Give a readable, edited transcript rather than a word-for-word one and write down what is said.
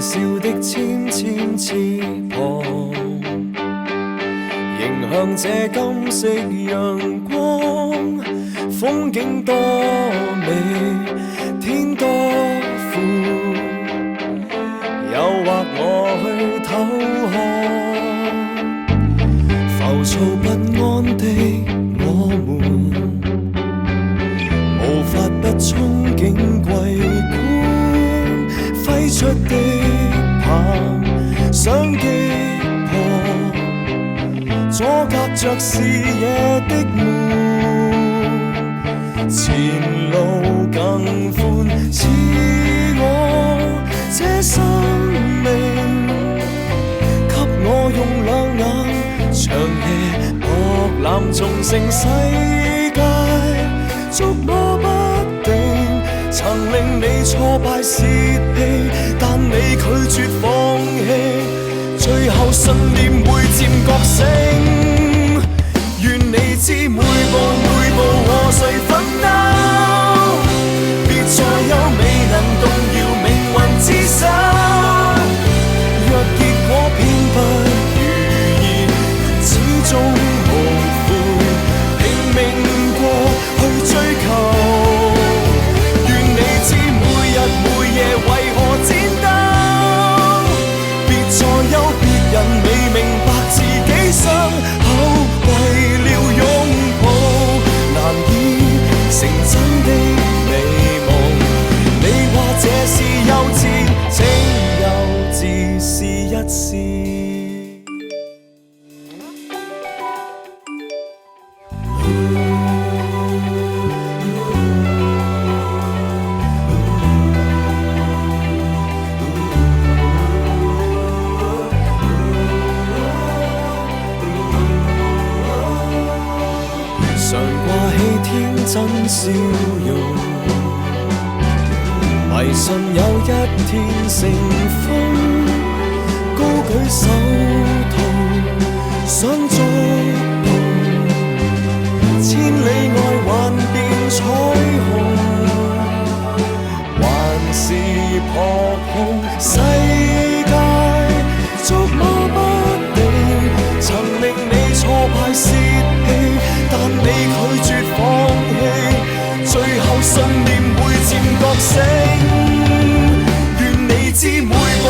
笑的千千翅膀，迎向這金色陽光，風景多美，天多闊，誘惑我去偷看，浮躁不安的我們，無法不憧憬桂冠，揮出的棒想擊破，阻隔着視野的門，前路更寬，似我這生命，給我用兩眼長夜博覽縱盛世界，捉摸不定，曾令你挫敗洩氣，但你拒絕放棄，最後信念會漸覺醒。願你知每步每步和誰奮鬥，別再有未能動搖命運之手。若結果偏不如意，始終無悔，拼命過去追求。願你知每日每夜為何戰鬥，別再有別人未明白自己傷口，為了擁抱難以成真的美夢。你話這是幼稚，請幼稚試一試。常掛起天真笑容，迷信有一天成風，高舉手套想觸碰，千里外幻變彩虹，還是撲空世界捉摸不定，曾令你挫敗洩氣，但你拒絕放棄，最後信念會漸覺醒。願你知每步